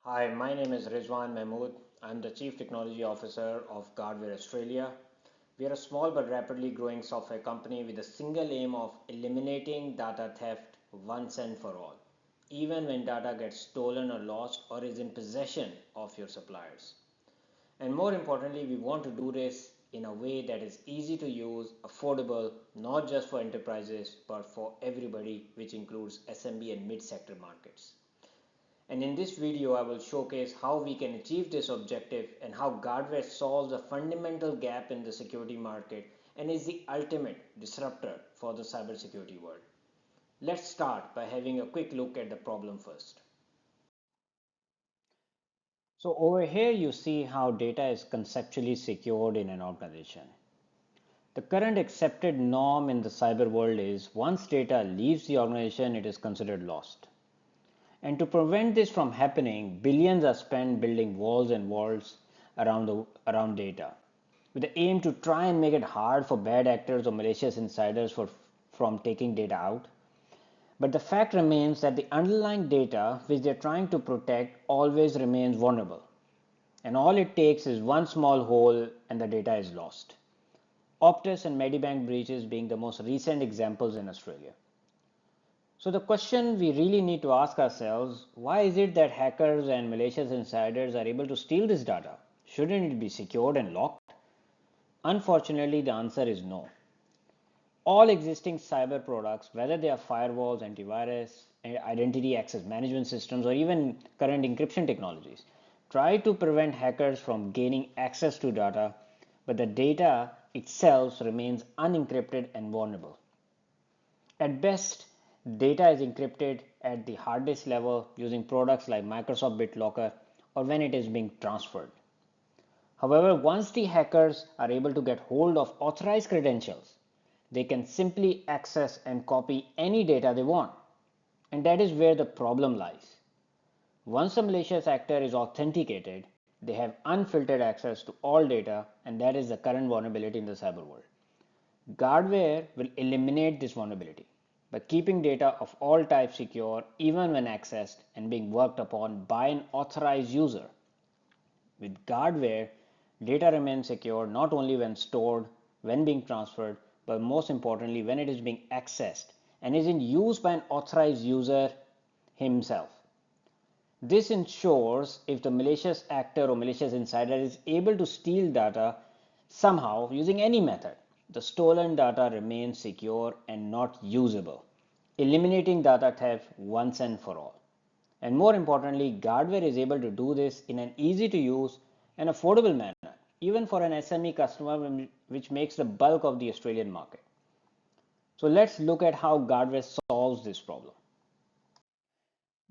Hi, my name is Rizwan Mahmood. I'm the Chief Technology Officer of GuardWare Australia. We are a small but rapidly growing software company with a single aim of eliminating data theft once and for all, even when data gets stolen or lost or is in possession of your suppliers. And more importantly, we want to do this in a way that is easy to use, affordable, not just for enterprises, but for everybody, which includes SMB and mid-sector markets. And in this video, I will showcase how we can achieve this objective and how GuardWare solves a fundamental gap in the security market and is the ultimate disruptor for the cybersecurity world. Let's start by having a quick look at the problem first. So over here you see how data is conceptually secured in an organization. The current accepted norm in the cyber world is once data leaves the organization, it is considered lost. And to prevent this from happening, billions are spent building walls and walls around data, with the aim to try and make it hard for bad actors or malicious insiders from taking data out. But the fact remains that the underlying data which they are trying to protect always remains vulnerable. And all it takes is one small hole and the data is lost. Optus and Medibank breaches being the most recent examples in Australia. So the question we really need to ask ourselves, why is it that hackers and malicious insiders are able to steal this data? Shouldn't it be secured and locked? Unfortunately, the answer is no. All existing cyber products, whether they are firewalls, antivirus, identity access management systems, or even current encryption technologies, try to prevent hackers from gaining access to data, but the data itself remains unencrypted and vulnerable. At best, data is encrypted at the hard disk level using products like Microsoft BitLocker or when it is being transferred. However, once the hackers are able to get hold of authorized credentials, they can simply access and copy any data they want. And that is where the problem lies. Once a malicious actor is authenticated, they have unfiltered access to all data, and that is the current vulnerability in the cyber world. GuardWare will eliminate this vulnerability by keeping data of all types secure even when accessed and being worked upon by an authorized user. With GuardWare, data remains secure not only when stored, when being transferred, but most importantly when it is being accessed and is in use by an authorized user himself. This ensures if the malicious actor or malicious insider is able to steal data somehow using any method, the stolen data remains secure and not usable, eliminating data theft once and for all. And more importantly, GuardWare is able to do this in an easy to use and affordable manner, even for an SME customer, which makes the bulk of the Australian market. So let's look at how GuardWare solves this problem.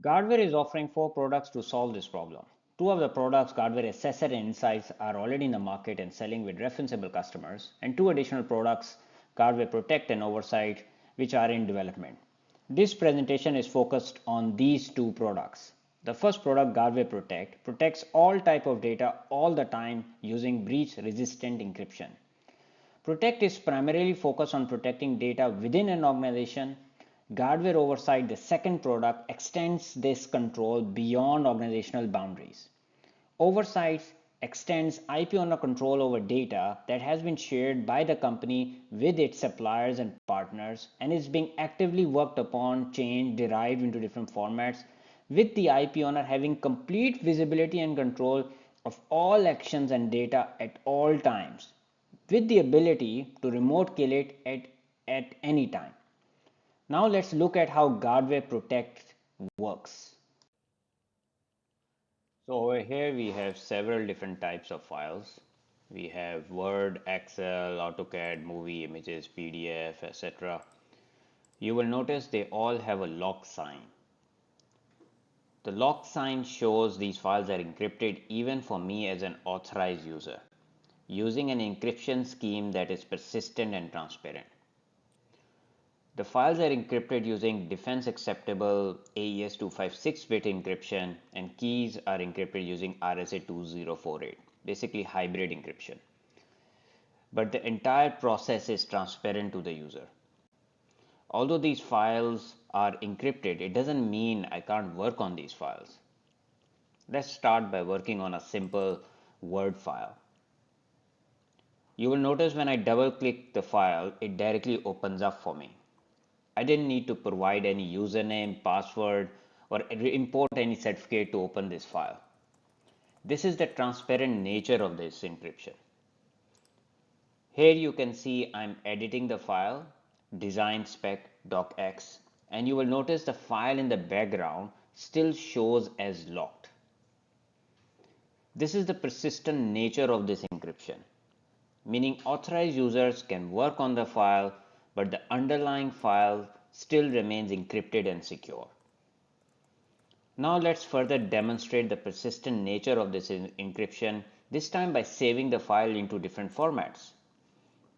GuardWare is offering 4 products to solve this problem. 2 of the products, GuardWare Assessor and Insights, are already in the market and selling with referenceable customers, and 2 additional products, GuardWare Protect and Oversight, which are in development. This presentation is focused on these 2 products. The first product, GuardWare Protect, protects all type of data all the time using breach-resistant encryption. Protect is primarily focused on protecting data within an organization. GuardWare Oversight, the second product, extends this control beyond organizational boundaries. Oversight extends IP owner control over data that has been shared by the company with its suppliers and partners and is being actively worked upon, changed, derived into different formats, with the IP owner having complete visibility and control of all actions and data at all times, with the ability to remote kill it at any time. Now let's look at how GuardWare Protect works. So over here we have several different types of files. We have Word, Excel, AutoCAD, movie images, PDF, etc. You will notice they all have a lock sign. The lock sign shows these files are encrypted even for me as an authorized user, using an encryption scheme that is persistent and transparent. The files are encrypted using defense acceptable AES 256-bit encryption, and keys are encrypted using RSA 2048, basically hybrid encryption. But the entire process is transparent to the user. Although these files are encrypted, it doesn't mean I can't work on these files. Let's start by working on a simple Word file. You will notice when I double click the file, it directly opens up for me. I didn't need to provide any username, password, or import any certificate to open this file. This is the transparent nature of this encryption. Here you can see I'm editing the file, design spec docx, and you will notice the file in the background still shows as locked. This is the persistent nature of this encryption, meaning authorized users can work on the file, but the underlying file still remains encrypted and secure. Now let's further demonstrate the persistent nature of this encryption, this time by saving the file into different formats.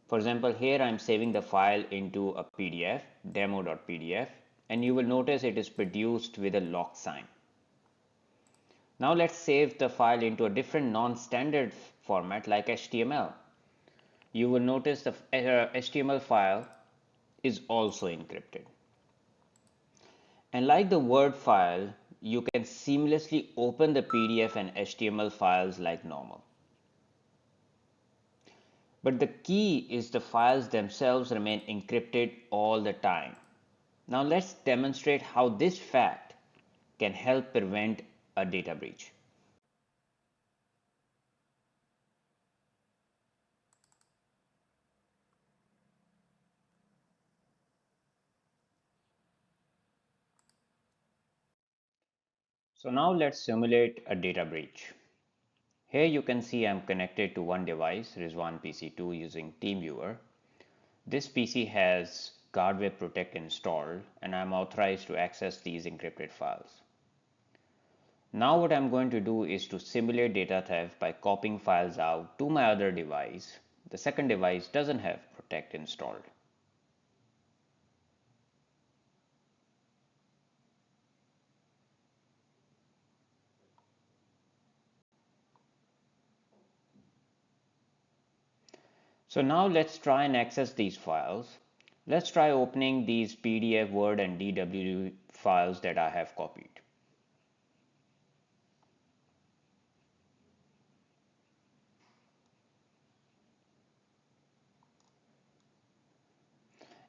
For example, here I'm saving the file into a PDF, demo.pdf, and you will notice it is produced with a lock sign. Now let's save the file into a different non-standard format like HTML. You will notice the HTML file is also encrypted. And like the Word file, you can seamlessly open the PDF and HTML files like normal. But the key is the files themselves remain encrypted all the time. Now let's demonstrate how this fact can help prevent a data breach. So now let's simulate a data breach. Here you can see I'm connected to one device, Rizwan PC2, using TeamViewer. This PC has GuardWare Protect installed and I'm authorized to access these encrypted files. Now what I'm going to do is to simulate data theft by copying files out to my other device. The second device doesn't have Protect installed. So now let's try and access these files. Let's try opening these PDF, Word and DW files that I have copied.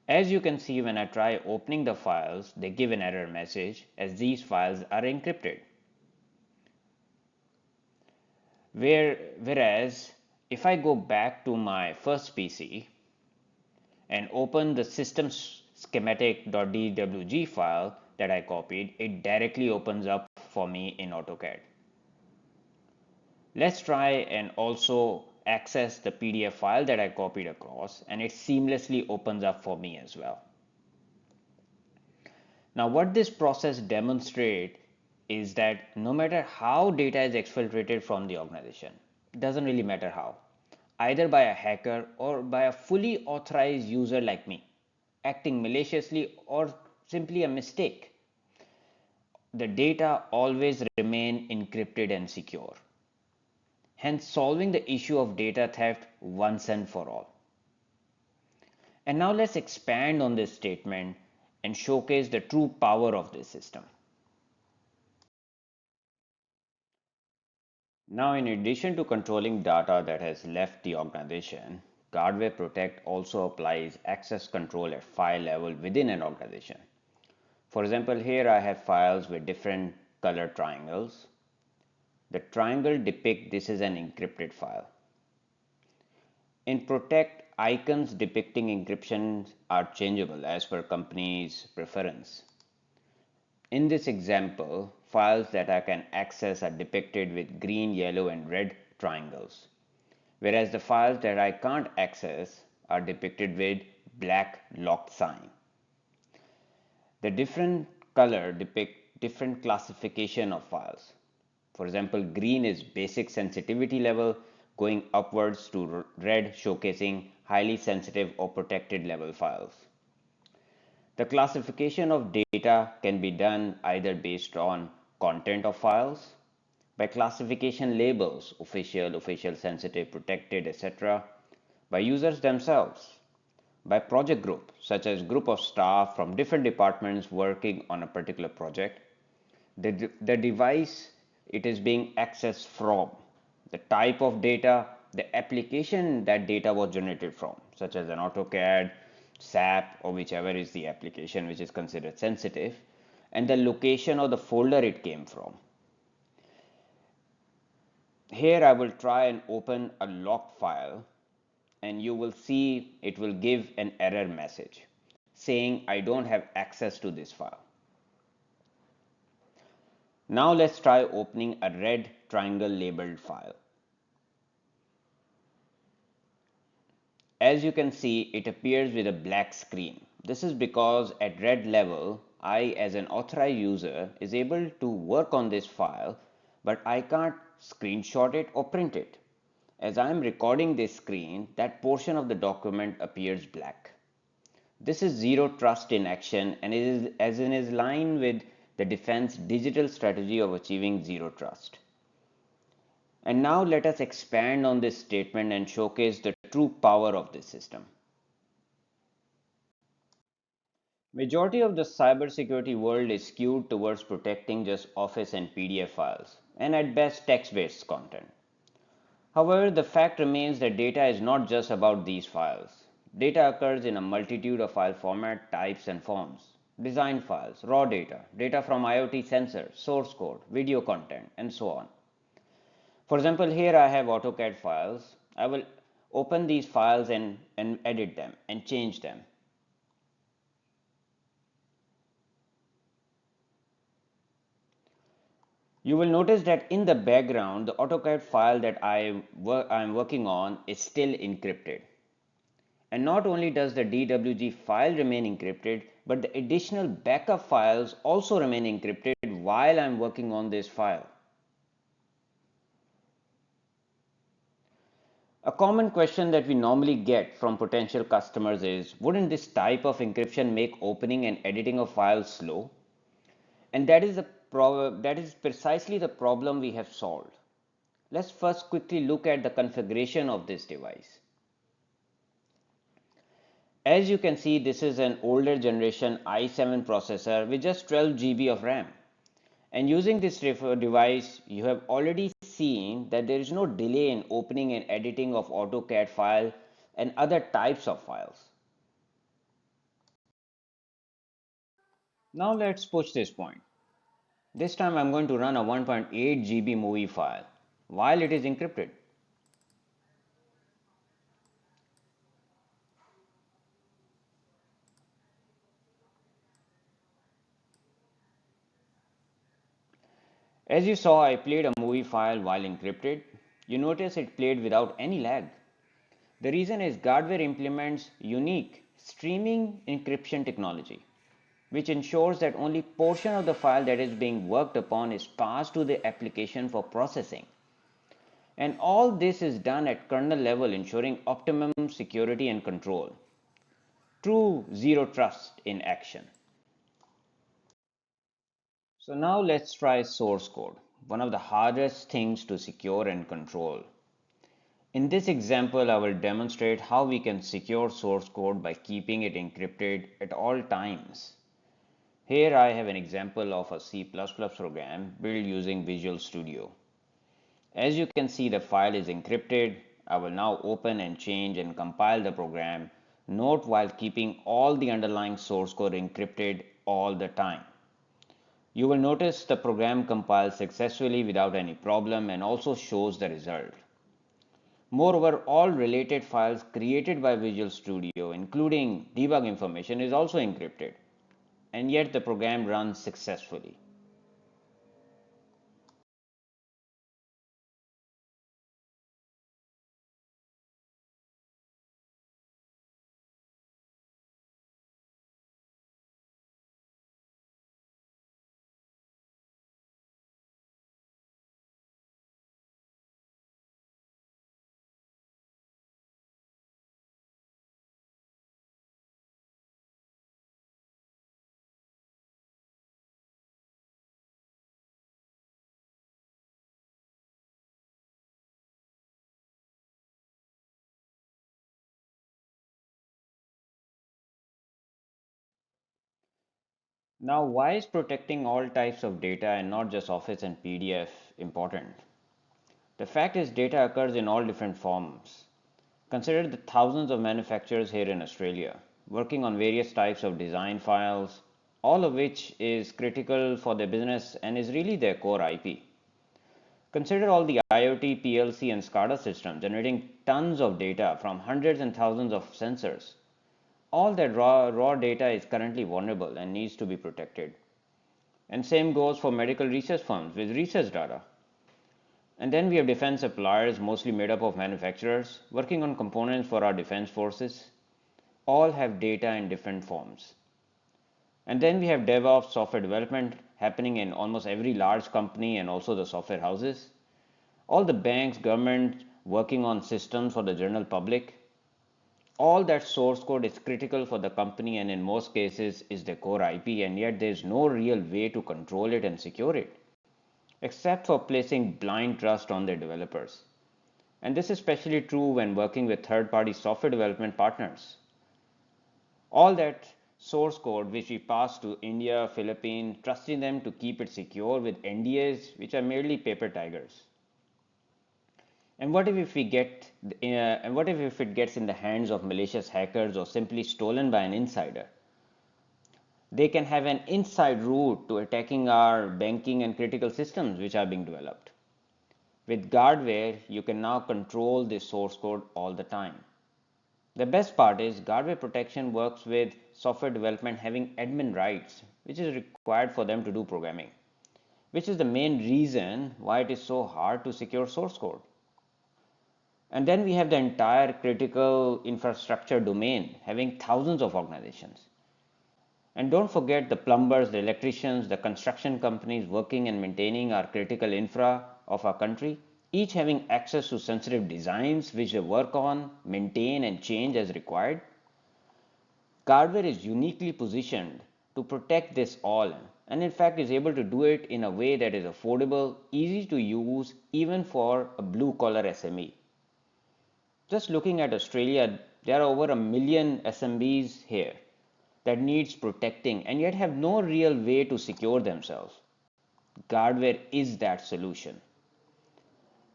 As you can see, when I try opening the files, they give an error message as these files are encrypted. Whereas if I go back to my first PC and open the system schematic.dwg file that I copied, it directly opens up for me in AutoCAD. Let's try and also access the PDF file that I copied across, and it seamlessly opens up for me as well. Now what this process demonstrates is that no matter how data is exfiltrated from the organization, it doesn't really matter how, either by a hacker or by a fully authorized user like me, acting maliciously or simply a mistake, the data always remain encrypted and secure, hence solving the issue of data theft once and for all. And now let's expand on this statement and showcase the true power of this system. Now, in addition to controlling data that has left the organization, GuardWare Protect also applies access control at file level within an organization. For example, here I have files with different color triangles. The triangle depicts this is an encrypted file. In Protect, icons depicting encryption are changeable as per company's preference. In this example, files that I can access are depicted with green, yellow, and red triangles, whereas the files that I can't access are depicted with black locked sign. The different color depict different classification of files. For example, green is basic sensitivity level going upwards to red showcasing highly sensitive or protected level files. The classification of data can be done either based on content of files, by classification labels, official, sensitive, protected, etc., by users themselves, by project group, such as group of staff from different departments working on a particular project, the device it is being accessed from, the type of data, the application that data was generated from, such as an AutoCAD, SAP, or whichever is the application which is considered sensitive, and the location of the folder it came from. Here I will try and open a locked file, and you will see it will give an error message saying I don't have access to this file. Now let's try opening a red triangle labeled file. As you can see, it appears with a black screen. This is because at red level, I as an authorized user is able to work on this file, but I can't screenshot it or print it. As I am recording this screen, that portion of the document appears black. This is zero trust in action and is line with the defense digital strategy of achieving zero trust. And now let us expand on this statement and showcase the true power of this system. Majority of the cybersecurity world is skewed towards protecting just Office and PDF files, and at best text-based content. However, the fact remains that data is not just about these files. Data occurs in a multitude of file format, types, and forms. Design files, raw data, data from IoT sensors, source code, video content, and so on. For example, here I have AutoCAD files. I will open these files and edit them and change them. You will notice that in the background, the AutoCAD file that I am working on is still encrypted. And not only does the DWG file remain encrypted, but the additional backup files also remain encrypted while I'm working on this file. A common question that we normally get from potential customers is, wouldn't this type of encryption make opening and editing of files slow? And that is precisely the problem we have solved. Let's first quickly look at the configuration of this device. As you can see, this is an older generation i7 processor with just 12 GB of RAM. And using this device, you have already seen that there is no delay in opening and editing of AutoCAD file and other types of files. Now let's push this point. This time I'm going to run a 1.8 GB movie file while it is encrypted. As you saw, I played a movie file while encrypted. You notice it played without any lag. The reason is GuardWare implements unique streaming encryption technology, which ensures that only portion of the file that is being worked upon is passed to the application for processing. And all this is done at kernel level, ensuring optimum security and control. True zero trust in action. So now let's try source code, one of the hardest things to secure and control. In this example, I will demonstrate how we can secure source code by keeping it encrypted at all times. Here I have an example of a C++ program built using Visual Studio. As you can see, the file is encrypted. I will now open and change and compile the program. Note while keeping all the underlying source code encrypted all the time. You will notice the program compiles successfully without any problem and also shows the result. Moreover, all related files created by Visual Studio, including debug information, is also encrypted, and yet the program runs successfully. Now, why is protecting all types of data and not just Office and PDF important? The fact is, data occurs in all different forms. Consider the thousands of manufacturers here in Australia working on various types of design files, all of which is critical for their business and is really their core IP. Consider all the IoT, PLC, and SCADA systems generating tons of data from hundreds and thousands of sensors. All that raw data is currently vulnerable and needs to be protected. And same goes for medical research firms with research data. And then we have defense suppliers, mostly made up of manufacturers, working on components for our defense forces. All have data in different forms. And then we have DevOps, software development, happening in almost every large company and also the software houses. All the banks, government working on systems for the general public. All that source code is critical for the company and in most cases is the core IP, and yet there is no real way to control it and secure it, except for placing blind trust on their developers. And this is especially true when working with third-party software development partners. All that source code which we pass to India, Philippines, trusting them to keep it secure with NDAs which are merely paper tigers. And what if it gets in the hands of malicious hackers or simply stolen by an insider? They can have an inside route to attacking our banking and critical systems which are being developed. With GuardWare, you can now control this source code all the time. The best part is GuardWare protection works with software development having admin rights, which is required for them to do programming, which is the main reason why it is so hard to secure source code. And then we have the entire critical infrastructure domain having thousands of organizations. And don't forget the plumbers, the electricians, the construction companies working and maintaining our critical infra of our country, each having access to sensitive designs which they work on, maintain, and change as required. GuardWare is uniquely positioned to protect this all and in fact is able to do it in a way that is affordable, easy to use even for a blue collar SME. Just looking at Australia, there are over a million SMBs here that needs protecting and yet have no real way to secure themselves. GuardWare is that solution.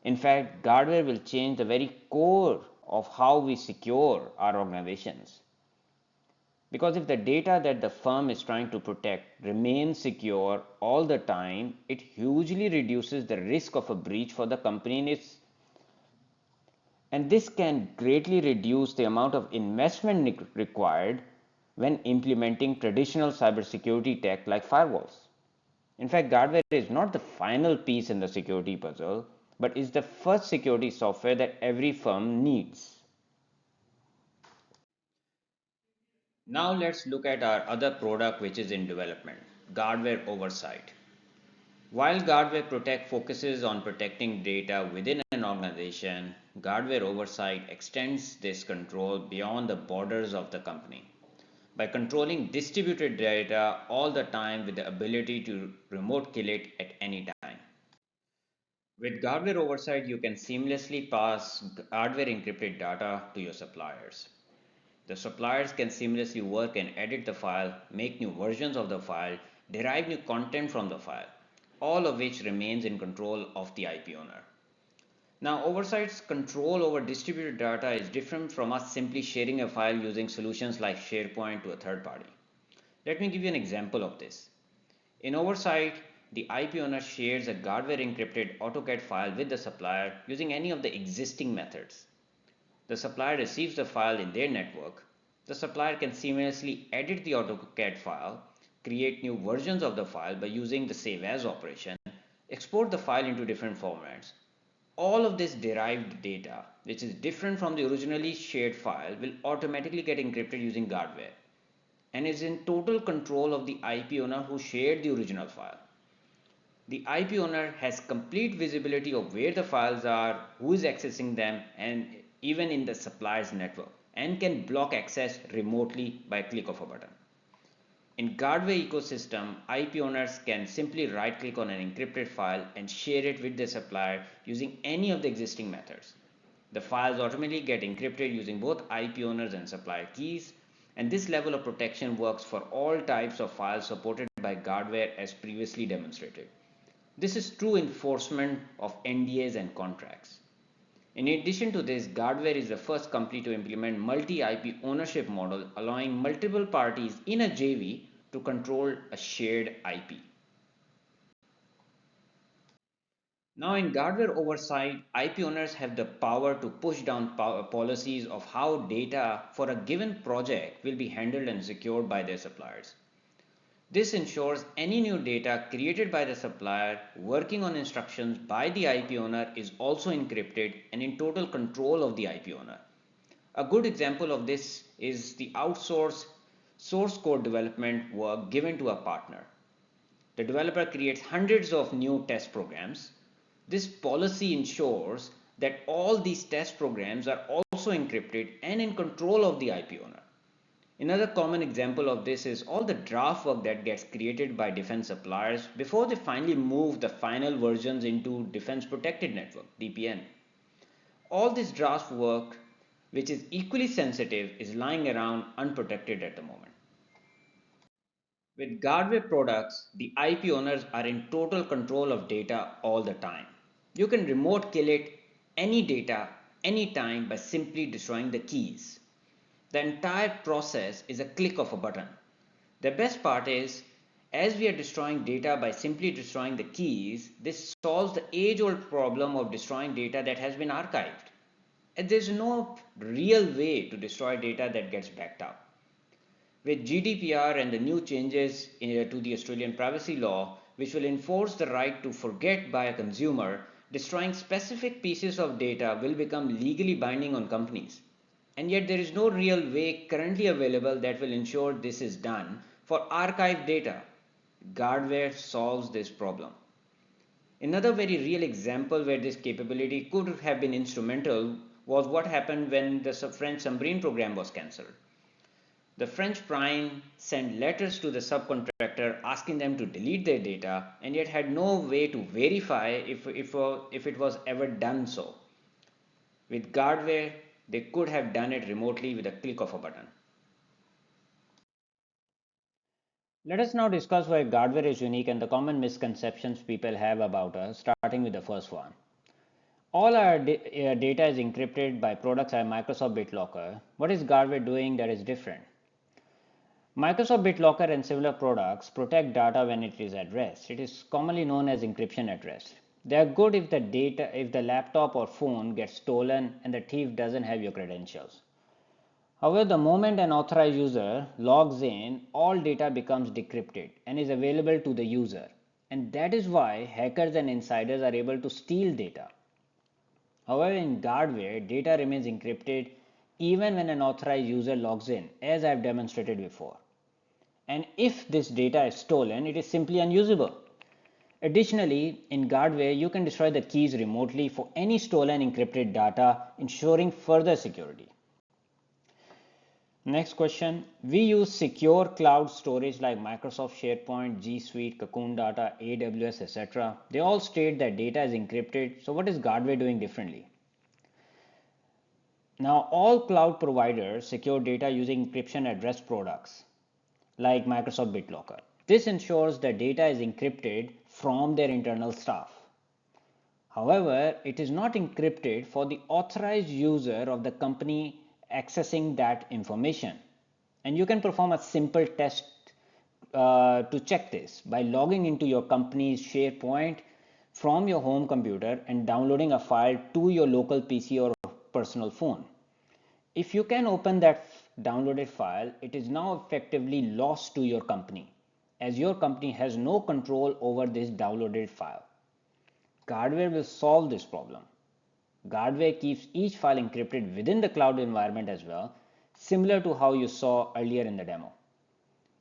In fact, GuardWare will change the very core of how we secure our organizations. Because if the data that the firm is trying to protect remains secure all the time, it hugely reduces the risk of a breach for the company in its, and this can greatly reduce the amount of investment required when implementing traditional cybersecurity tech like firewalls. In fact, GuardWare is not the final piece in the security puzzle, but is the first security software that every firm needs. Now let's look at our other product which is in development, GuardWare OVERSIGHT. While GuardWare Protect focuses on protecting data within an organization, GuardWare Oversight extends this control beyond the borders of the company by controlling distributed data all the time with the ability to remote kill it at any time. With GuardWare Oversight, you can seamlessly pass hardware encrypted data to your suppliers. The suppliers can seamlessly work and edit the file, make new versions of the file, derive new content from the file, all of which remains in control of the IP owner. Now, Oversight's control over distributed data is different from us simply sharing a file using solutions like SharePoint to a third party. Let me give you an example of this. In Oversight, the IP owner shares a GuardWare encrypted AutoCAD file with the supplier using any of the existing methods. The supplier receives the file in their network. The supplier can seamlessly edit the AutoCAD file, create new versions of the file by using the save as operation, export the file into different formats. All of this derived data, which is different from the originally shared file, will automatically get encrypted using GuardWare and is in total control of the IP owner who shared the original file. The IP owner has complete visibility of where the files are, who is accessing them, and even in the supplier's network, and can block access remotely by a click of a button. In GuardWare ecosystem, IP owners can simply right click on an encrypted file and share it with the supplier using any of the existing methods. The files automatically get encrypted using both IP owners and supplier keys, And this level of protection works for all types of files supported by GuardWare as previously demonstrated. This is true enforcement of NDAs and contracts. In addition to this, GuardWare is the first company to implement multi-IP ownership model, allowing multiple parties in a JV to control a shared IP. Now in GuardWare oversight, IP owners have the power to push down policies of how data for a given project will be handled and secured by their suppliers. This ensures any new data created by the supplier working on instructions by the IP owner is also encrypted and in total control of the IP owner. A good example of this is the outsourced source code development work given to a partner. The developer creates hundreds of new test programs. This policy ensures that all these test programs are also encrypted and in control of the IP owner. Another common example of this is all the draft work that gets created by defense suppliers before they finally move the final versions into Defense Protected Network (DPN). All this draft work, which is equally sensitive, is lying around unprotected at the moment. With GuardWare products, the IP owners are in total control of data all the time. You can remote kill it any data, anytime by simply destroying the keys. The entire process is a click of a button. The best part is, as we are destroying data by simply destroying the keys, this solves the age-old problem of destroying data that has been archived. And there's no real way to destroy data that gets backed up. With GDPR and the new changes to the Australian privacy law, which will enforce the right to forget by a consumer, destroying specific pieces of data will become legally binding on companies. And yet there is no real way currently available that will ensure this is done for archived data. GuardWare solves this problem. Another very real example where this capability could have been instrumental was what happened when the French submarine program was cancelled. The French prime sent letters to the subcontractor asking them to delete their data and yet had no way to verify if it was ever done so. With GuardWare, they could have done it remotely with a click of a button. Let us now discuss why GuardWare is unique and the common misconceptions people have about us, starting with the first one. All our data is encrypted by products like Microsoft BitLocker. What is GuardWare doing that is different? Microsoft BitLocker and similar products protect data when it is at rest. It is commonly known as encryption at rest. They are good if the laptop or phone gets stolen and the thief doesn't have your credentials. However, the moment an authorized user logs in, all data becomes decrypted and is available to the user. And that is why hackers and insiders are able to steal data. However, in GuardWare, data remains encrypted even when an authorized user logs in, as I have demonstrated before. And if this data is stolen, it is simply unusable. Additionally, in GuardWare, you can destroy the keys remotely for any stolen encrypted data, ensuring further security. Next question. We use secure cloud storage like Microsoft SharePoint, G Suite, Cocoon Data, AWS, etc. They all state that data is encrypted. So what is GuardWare doing differently? Now, all cloud providers secure data using encryption at rest products like Microsoft BitLocker. This ensures that data is encrypted from their internal staff. However, it is not encrypted for the authorized user of the company accessing that information. And you can perform a simple test to check this by logging into your company's SharePoint from your home computer and downloading a file to your local PC or personal phone. If you can open that downloaded file, it is now effectively lost to your company, as your company has no control over this downloaded file. GuardWare will solve this problem. GuardWare keeps each file encrypted within the cloud environment as well, similar to how you saw earlier in the demo.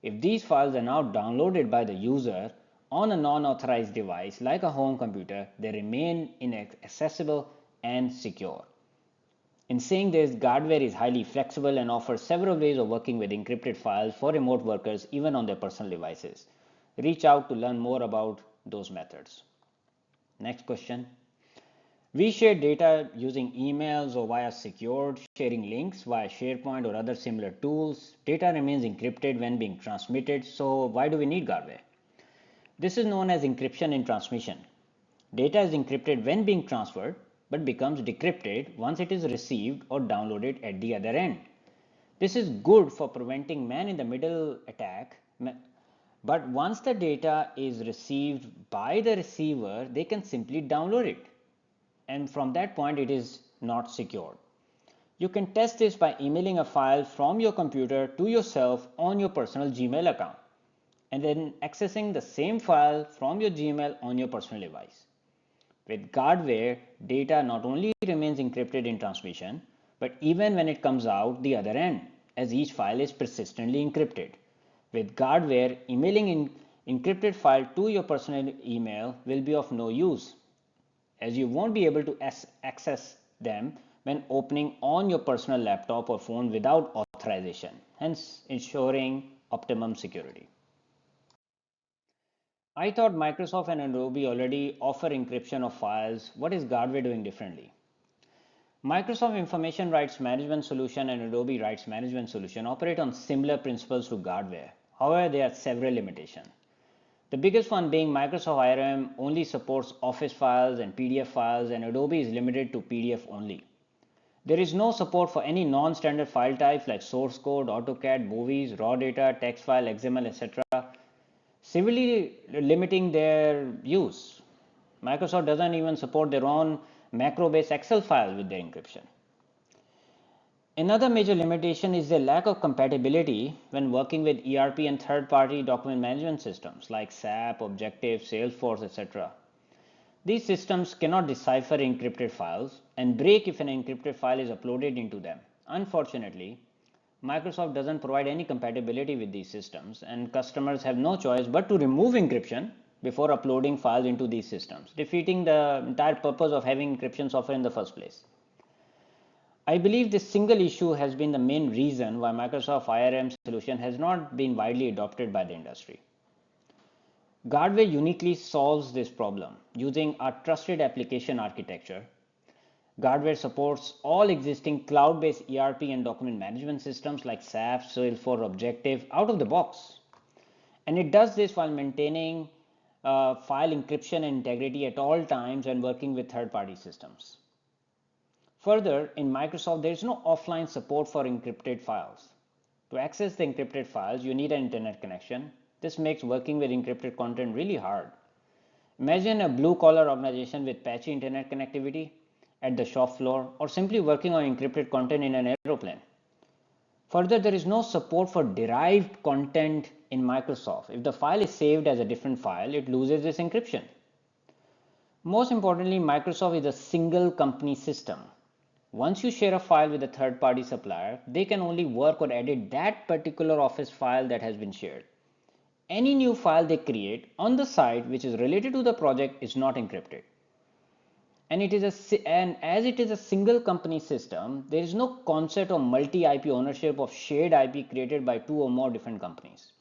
If these files are now downloaded by the user on a non-authorized device like a home computer, they remain inaccessible and secure. In saying this, GuardWare is highly flexible and offers several ways of working with encrypted files for remote workers even on their personal devices. Reach out to learn more about those methods. Next question. We share data using emails or via secured sharing links via SharePoint or other similar tools. Data remains encrypted when being transmitted, so why do we need GuardWare? This is known as encryption in transmission. Data is encrypted when being transferred, but becomes decrypted once it is received or downloaded at the other end. This is good for preventing man-in-the-middle attack, but once the data is received by the receiver, they can simply download it. And from that point, it is not secured. You can test this by emailing a file from your computer to yourself on your personal Gmail account, and then accessing the same file from your Gmail on your personal device. With GuardWare, data not only remains encrypted in transmission, but even when it comes out the other end, as each file is persistently encrypted. With GuardWare, emailing an encrypted file to your personal email will be of no use, as you won't be able to access them when opening on your personal laptop or phone without authorization, hence ensuring optimum security. I thought Microsoft and Adobe already offer encryption of files. What is GuardWare doing differently? Microsoft Information Rights Management Solution and Adobe Rights Management Solution operate on similar principles to GuardWare. However, there are several limitations. The biggest one being Microsoft IRM only supports Office files and PDF files, and Adobe is limited to PDF only. There is no support for any non-standard file types like source code, AutoCAD, movies, raw data, text file, XML, etc., severely limiting their use. Microsoft doesn't even support their own macro-based Excel file with their encryption. Another major limitation is the lack of compatibility when working with ERP and third-party document management systems like SAP, Objective, Salesforce, etc. These systems cannot decipher encrypted files and break if an encrypted file is uploaded into them. Unfortunately, Microsoft doesn't provide any compatibility with these systems, and customers have no choice but to remove encryption before uploading files into these systems, defeating the entire purpose of having encryption software in the first place. I believe this single issue has been the main reason why Microsoft IRM solution has not been widely adopted by the industry. GuardWare uniquely solves this problem using our trusted application architecture. GuardWare supports all existing cloud-based ERP and document management systems like SAP, Salesforce, Objective out of the box. And it does this while maintaining file encryption and integrity at all times and working with third-party systems. Further, in Microsoft, there is no offline support for encrypted files. To access the encrypted files, you need an internet connection. This makes working with encrypted content really hard. Imagine a blue-collar organization with patchy internet connectivity at the shop floor, or simply working on encrypted content in an aeroplane. Further, there is no support for derived content in Microsoft. If the file is saved as a different file, it loses its encryption. Most importantly, Microsoft is a single company system. Once you share a file with a third-party supplier, they can only work or edit that particular Office file that has been shared. Any new file they create on the site which is related to the project is not encrypted. And as it is a single company system, there is no concept of multi-IP ownership of shared IP created by two or more different companies.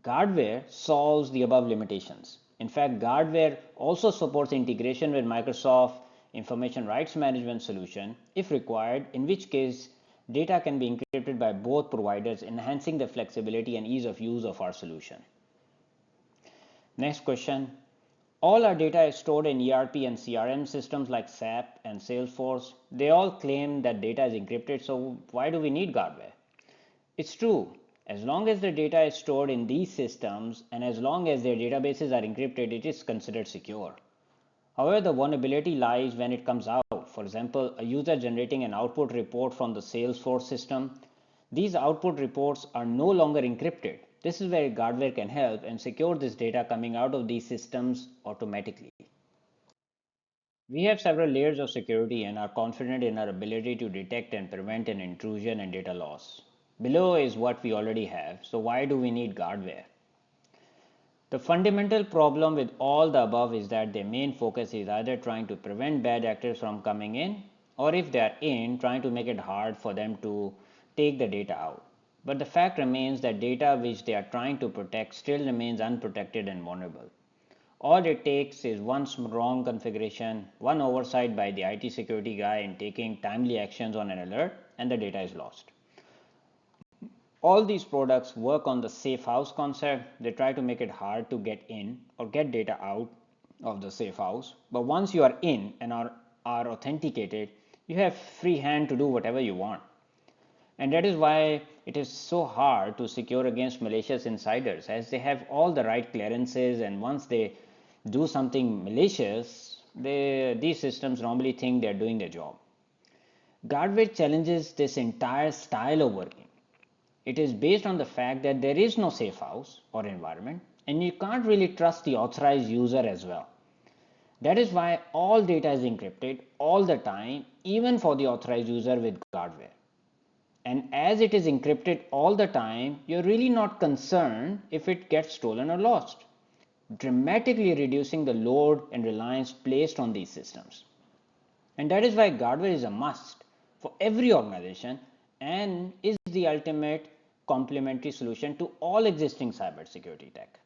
GuardWare solves the above limitations. In fact, GuardWare also supports integration with Microsoft Information Rights Management solution if required, in which case data can be encrypted by both providers, enhancing the flexibility and ease of use of our solution. Next question. All our data is stored in ERP and CRM systems like SAP and Salesforce. They all claim that data is encrypted, so why do we need GuardWare? It's true. As long as the data is stored in these systems and as long as their databases are encrypted, it is considered secure. However, the vulnerability lies when it comes out. For example, a user generating an output report from the Salesforce system. These output reports are no longer encrypted. This is where GuardWare can help and secure this data coming out of these systems automatically. We have several layers of security and are confident in our ability to detect and prevent an intrusion and data loss. Below is what we already have, so why do we need GuardWare? The fundamental problem with all the above is that their main focus is either trying to prevent bad actors from coming in, or if they are in, trying to make it hard for them to take the data out. But the fact remains that data which they are trying to protect still remains unprotected and vulnerable. All it takes is one wrong configuration, one oversight by the IT security guy in taking timely actions on an alert, and the data is lost. All these products work on the safe house concept. They try to make it hard to get in or get data out of the safe house. But once you are in and are authenticated, you have free hand to do whatever you want. And that is why it is so hard to secure against malicious insiders, as they have all the right clearances, and once they do something malicious, these systems normally think they're doing their job. GuardWare challenges this entire style of working. It is based on the fact that there is no safe house or environment, and you can't really trust the authorized user as well. That is why all data is encrypted all the time, even for the authorized user with GuardWare. And as it is encrypted all the time, you're really not concerned if it gets stolen or lost, dramatically reducing the load and reliance placed on these systems. And that is why GuardWare is a must for every organization and is the ultimate complementary solution to all existing cybersecurity tech.